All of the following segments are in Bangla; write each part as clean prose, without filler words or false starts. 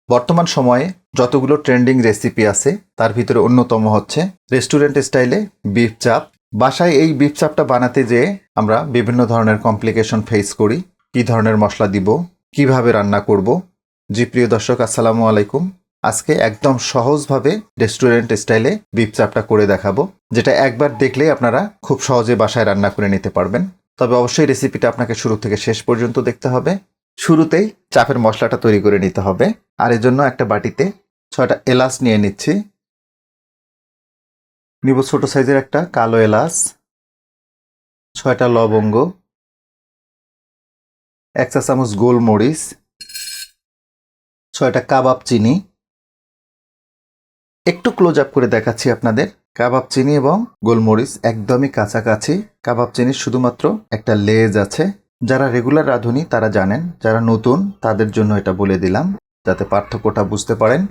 বর্তমান সময়ে যতগুলো ট্রেন্ডিং রেসিপি আছে তার ভিতরে অন্যতম হচ্ছে রেস্টুরেন্ট স্টাইলে বিফ চাপ। বাসায় এই বিফ চাপটা বানাতে যেয়ে আমরা বিভিন্ন ধরনের কমপ্লিকেশন ফেস করি। কী ধরনের মশলা দিব, কিভাবে রান্না করব। জি প্রিয় দর্শক, আসসালামু আলাইকুম। আজকে একদম সহজভাবে রেস্টুরেন্ট স্টাইলে বিফ চাপটা করে দেখাবো, যেটা একবার দেখলেই আপনারা খুব সহজে বাসায় রান্না করে নিতে পারবেন। তবে অবশ্যই রেসিপিটা আপনাকে শুরু থেকে শেষ পর্যন্ত দেখতে হবে। শুরুতেই চাপের মশলাটা তৈরি করে নিতে হবে। আর এজন্য একটা বাটিতে 6টা এলাচ নিয়ে নিচ্ছি। নিব ছোট সাইজের একটা কালো এলাচ, 6টা লবঙ্গ, 1 চা চামচ গোলমরিচ, 6টা কাবাব চিনি। একটু ক্লোজ আপ করে দেখাচ্ছি আপনাদের। কাবাব চিনি এবং গোলমরিচ একদমই কাছাকাছি। কাবাব চিনির শুধুমাত্র একটা লেজ আছে। যারা রেগুলার রাঁধুনি তারা জানেন, যারা নতুন তাদের জন্য এটা বলে দিলাম যাতে পার্থক্যটা বুঝতে পারেন।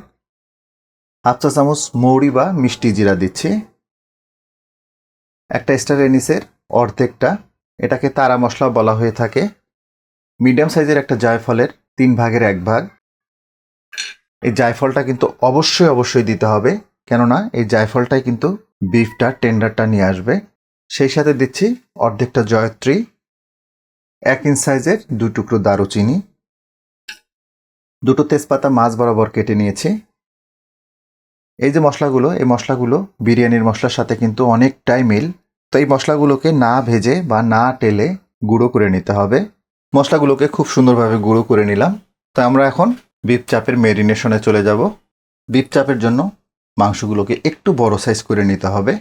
1/2 চা চামচ মৌরি বা মিষ্টি জিরা দিচ্ছি। একটা স্টার এনিসের অর্ধেকটা, এটাকে তারা মশলা বলা হয়ে থাকে। মিডিয়াম সাইজের একটা জায়ফলের 3 ভাগের 1 ভাগ। এই জায়ফলটা কিন্তু অবশ্যই দিতে হবে, কেননা এই জায়ফলটাই কিন্তু বিফটা টেন্ডারটা নিয়ে আসবে। সেই সাথে দিচ্ছি অর্ধেকটা জয়ত্রী, 1 ইঞ্চ সাইজের 2 টুকরো দারুচিনি, 2টো তেজপাতা মাছ বরাবর কেটে নিয়েছি। এই যে মশলাগুলো, এই মশলাগুলো বিরিয়ানির মশলার সাথে কিন্তু অনেকটাই মিল। তো এই মশলাগুলোকে না ভেজে বা না টেলে গুঁড়ো করে নিতে হবে। মশলাগুলোকে খুব সুন্দরভাবে গুঁড়ো করে নিলাম। তো আমরা এখন বিফ চাপের ম্যারিনেশনে চলে যাব। বিফ চাপের জন্য মাংসগুলোকে একটু বড় সাইজ করে নিতে হবে।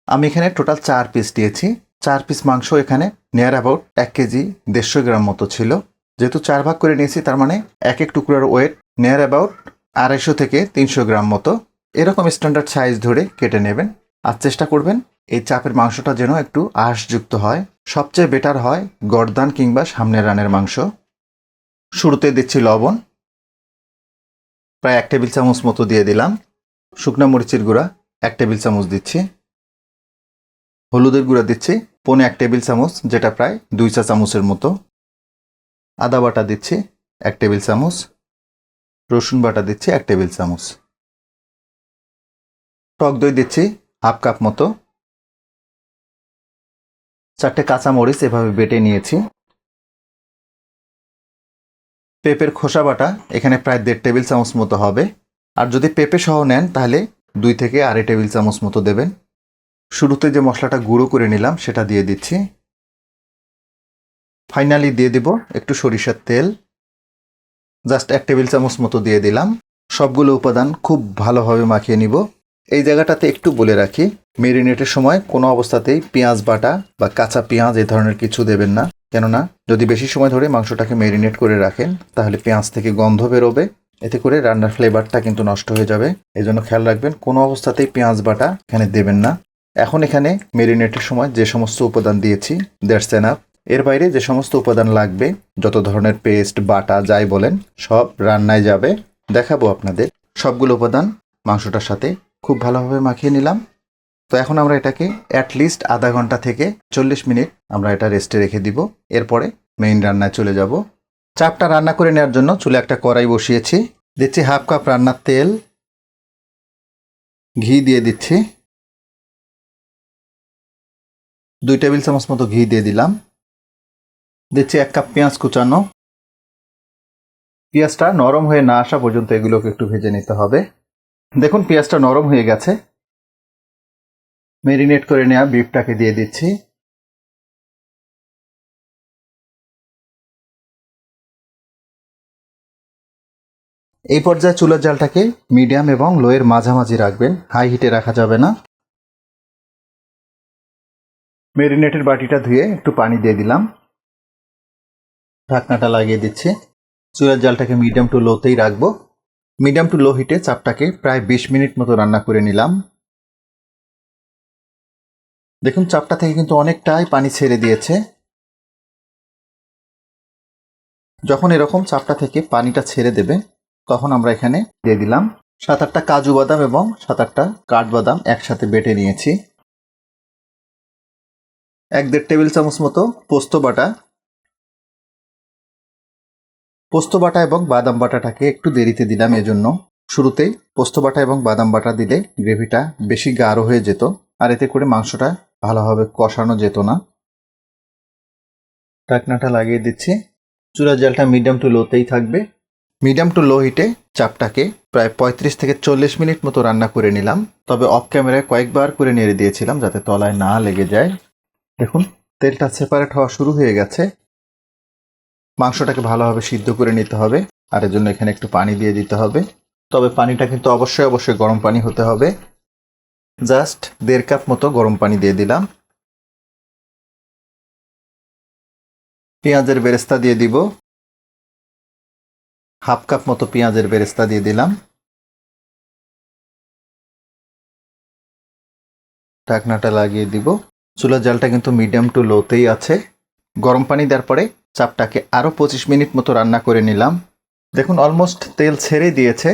আমি এখানে টোটাল 4 পিস দিয়েছি। 4 পিস মাংস এখানে নিয়ার অ্যাবাউট 1 কেজি 150 গ্রাম মতো ছিল। যেহেতু 4 ভাগ করে নিয়েছি, তার মানে এক টুকরার ওয়েট নিয়ার অ্যাবাউট 250 থেকে 300 গ্রাম মতো। এরকম স্ট্যান্ডার্ড সাইজ ধরে কেটে নেবেন। আর চেষ্টা করবেন এই চাপের মাংসটা যেন একটু আঁশযুক্ত হয়। সবচেয়ে বেটার হয় গর্দান কিংবা সামনের রানের মাংস। শুরুতে দিচ্ছি লবণ, প্রায় 1 টেবিল চামচ মতো দিয়ে দিলাম। শুকনো মরিচের গুঁড়া 1 টেবিল চামচ দিচ্ছি। হলুদের গুঁড়া দিচ্ছি 1/4 টেবিল চামচ, যেটা প্রায় 2 চা চামচের মতো। আদা বাটা দিচ্ছি 1 টেবিল চামচ। রসুন বাটা দিচ্ছি 1 টেবিল চামচ। টক দই দিচ্ছি 1/2 কাপ মতো। 4টে কাঁচামরিচ এভাবে বেটে নিয়েছি। পেঁপের খোসা বাটা এখানে প্রায় 1.5 টেবিল চামচ মতো হবে। আর যদি পেঁপে সহ নেন তাহলে 2 থেকে 2.5 টেবিল চামচ মতো দেবেন। শুরুতে যে মশলাটা গুঁড়ো করে নিলাম সেটা দিয়ে দিচ্ছি। ফাইনালি দিয়ে দিব একটু সরিষার তেল, জাস্ট 1 টেবিল চামচ মতো দিয়ে দিলাম। সবগুলো উপাদান খুব ভালোভাবে মাখিয়ে নিব। এই জায়গাটাতে একটু বলে রাখি, মেরিনেটের সময় কোনো অবস্থাতেই পেঁয়াজ বাটা বা কাঁচা পেঁয়াজ এই ধরনের কিছু দেবেন না। কেননা যদি বেশি সময় ধরে মাংসটাকে মেরিনেট করে রাখেন তাহলে পেঁয়াজ থেকে গন্ধ বেরোবে, এতে করে রান্নার ফ্লেভারটা কিন্তু নষ্ট হয়ে যাবে। এই জন্য খেয়াল রাখবেন কোনো অবস্থাতেই পেঁয়াজ বাটা এখানে দেবেন না। এখন এখানে মেরিনেটের সময় যে সমস্ত উপাদান দিয়েছি দ্যাটস এনাফ। এর বাইরে যে সমস্ত উপাদান লাগবে, যত ধরনের পেস্ট বাটা যাই বলেন, সব রান্নায় যাবে। দেখাবো আপনাদের। সবগুলো উপাদান মাংসটার সাথে খুব ভালোভাবে মাখিয়ে নিলাম। তো এখন আমরা এটাকে অ্যাটলিস্ট আধা ঘন্টা থেকে 40 মিনিট আমরা এটা রেস্টে রেখে দিব। এরপরে মেইন রান্নায় চলে যাব। চাপটা রান্না করে নেওয়ার জন্য চুলে একটা কড়াই বসিয়েছি। দিচ্ছি 1/2 কাপ রান্নার তেল, ঘি দিয়ে দিচ্ছি 2 টেবিল চামচ মতো ঘি দিয়ে দিলাম। দিচ্ছি 1 কাপ পেঁয়াজ কুচানো। পেঁয়াজটা নরম হয়ে না আসা পর্যন্ত এগুলোকে একটু ভেজে নিতে হবে। দেখুন পেঁয়াজটা নরম হয়ে গেছে। মেরিনেট করে নেওয়া বিফটাকে দিয়ে দিচ্ছি। এই পর্যায়ে চুলার জালটাকে মিডিয়াম এবং লোয়ের মাঝামাঝি রাখবেন, হাই হিটে রাখা যাবে না। মেরিনেটের বাটিটা ধুয়ে একটু পানি দিয়ে দিলাম। ঢাকনাটা লাগিয়ে দিচ্ছি। চুলার জালটাকে মিডিয়াম টু লোতেই রাখবো। মিডিয়াম টু লো হিটে চাপটাকে প্রায় 20 মিনিট মতো রান্না করে নিলাম। দেখুন চাপটা থেকে কিন্তু অনেকটাই পানি ছেড়ে দিয়েছে। যখন এরকম চাপটা থেকে পানিটা ছেড়ে দেবে তখন আমরা এখানে দিয়ে দিলাম 7-8টা কাজু বাদাম এবং 7-8টা কাঠবাদাম একসাথে বেটে নিয়েছি। 1-1.5 টেবিল চামচ মতো পোস্ত বাটা, পোস্ত বাটা এবং বাদাম বাটাটাকে একটু দেরিতে দিলাম, এজন্য শুরুতেই পোস্ত বাটা এবং বাদাম বাটা দিলে গ্রেভিটা বেশি গাঢ় হয়ে যেত, আর এতে করে মাংসটা ভালোভাবে কষানো যেত না। ঢাকনাটা লাগিয়ে দিচ্ছি। চুলার জালটা মিডিয়াম টু লোতেই থাকবে। মিডিয়াম টু লো হিটে চাপটাকে প্রায় 35 থেকে 40 মিনিট মতো রান্না করে নিলাম। তবে অফ ক্যামেরায় কয়েকবার করে নেড়ে দিয়েছিলাম যাতে তলায় না লেগে যায়। দেখুন তেলটা সেপারেট হওয়া শুরু হয়ে গেছে। মাংসটাকে ভালোভাবে সিদ্ধ করে নিতে হবে, আর এর জন্য এখানে একটু পানি দিয়ে দিতে হবে। তবে পানিটা কিন্তু অবশ্যই গরম পানি হতে হবে। জাস্ট 1.5 কাপ মতো গরম পানি দিয়ে দিলাম। পেঁয়াজের বেরেস্তা দিয়ে দিব। 1/2 কাপ মতো পেঁয়াজের বেরেস্তা দিয়ে দিলাম। ঢাকনাটা লাগিয়ে দিব। চুলার জালটা কিন্তু মিডিয়াম টু লোতেই আছে। গরম পানি দেওয়ার পরে চাপটাকে আরও 25 মিনিট মতো রান্না করে নিলাম। দেখুন অলমোস্ট তেল ছেড়ে দিয়েছে।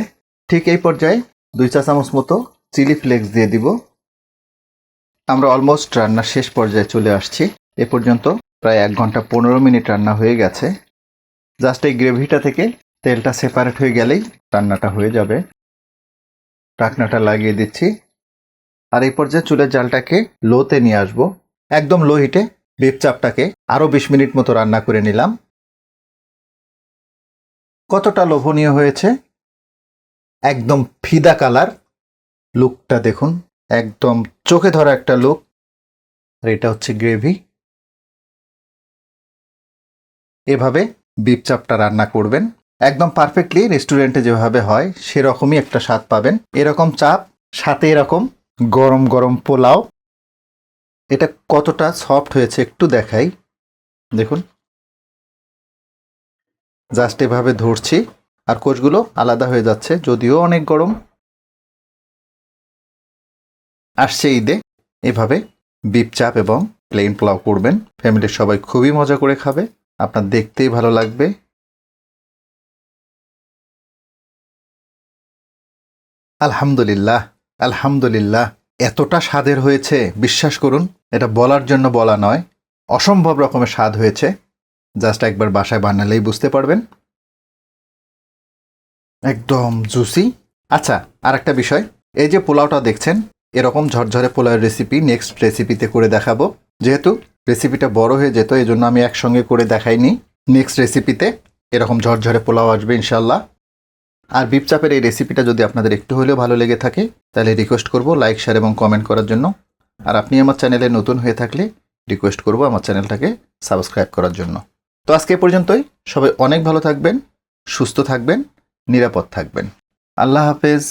ঠিক এই পর্যায়ে 2 চা চামচ মতো চিলি ফ্লেক্স দিয়ে দিব। আমরা অলমোস্ট রান্নার শেষ পর্যায়ে চলে আসছি। এ পর্যন্ত প্রায় 1 ঘন্টা 15 মিনিট রান্না হয়ে গেছে। জাস্ট এই গ্রেভিটা থেকে তেলটা সেপারেট হয়ে গেলেই রান্নাটা হয়ে যাবে। ঢাকনাটা লাগিয়ে দিচ্ছি। আর এই পর্যায়ে চুলের জালটাকে লোতে নিয়ে আসবো। একদম লো হিটে বিফ চাপটাকে আরও 20 মিনিট মতো রান্না করে নিলাম। কতটা লোভনীয় হয়েছে, একদম ফিদা কালার। লুকটা দেখুন, একদম চোখে ধরা একটা লুক। আর এটা হচ্ছে গ্রেভি। এভাবে বিফ চাপটা রান্না করবেন, একদম পারফেক্টলি রেস্টুরেন্টে যেভাবে হয় সেরকমই একটা স্বাদ পাবেন। এরকম চাপ সাথে এরকম গরম গরম পোলাও। এটা কতটা সফট হয়েছে একটু দেখাই, দেখুন। জাস্ট এভাবে ধরছি আর কোষগুলো আলাদা হয়ে যাচ্ছে, যদিও অনেক গরম। আসছে ঈদে এভাবে বিফ চাপ এবং প্লেন পোলাও করবেন, ফ্যামিলির সবাই খুবই মজা করে খাবে, আপনার দেখতেই ভালো লাগবে। আলহামদুলিল্লাহ, আলহামদুলিল্লাহ, এতটা স্বাদের হয়েছে বিশ্বাস করুন, এটা বলার জন্য বলা নয়, অসম্ভব রকমের স্বাদ হয়েছে। জাস্ট একবার বাসায় বানালেই বুঝতে পারবেন। একদম জুসি। আচ্ছা, আর একটা বিষয়, এই যে পোলাওটা দেখছেন, এরকম ঝরঝরে পোলাওয়ের রেসিপি নেক্সট রেসিপিতে করে দেখাবো। যেহেতু রেসিপিটা বড় হয়ে যেত, এই জন্য আমি একসঙ্গে করে দেখাইনি। নেক্সট রেসিপিতে এরকম ঝরঝরে পোলাও আসবে ইনশাল্লাহ। আর বিফ চাপের এই রেসিপিটা যদি আপনাদের একটু হলেও ভালো লেগে থাকে, তাহলে রিকোয়েস্ট করব লাইক, শেয়ার এবং কমেন্ট করার জন্য। আর আপনি আমার চ্যানেলে নতুন হয়ে থাকলে রিকোয়েস্ট করব আমার চ্যানেলটাকে সাবস্ক্রাইব করার জন্য। তো আজকে এ পর্যন্তই। সবাই অনেক ভালো থাকবেন, সুস্থ থাকবেন, নিরাপদ থাকবেন। আল্লাহ হাফেজ।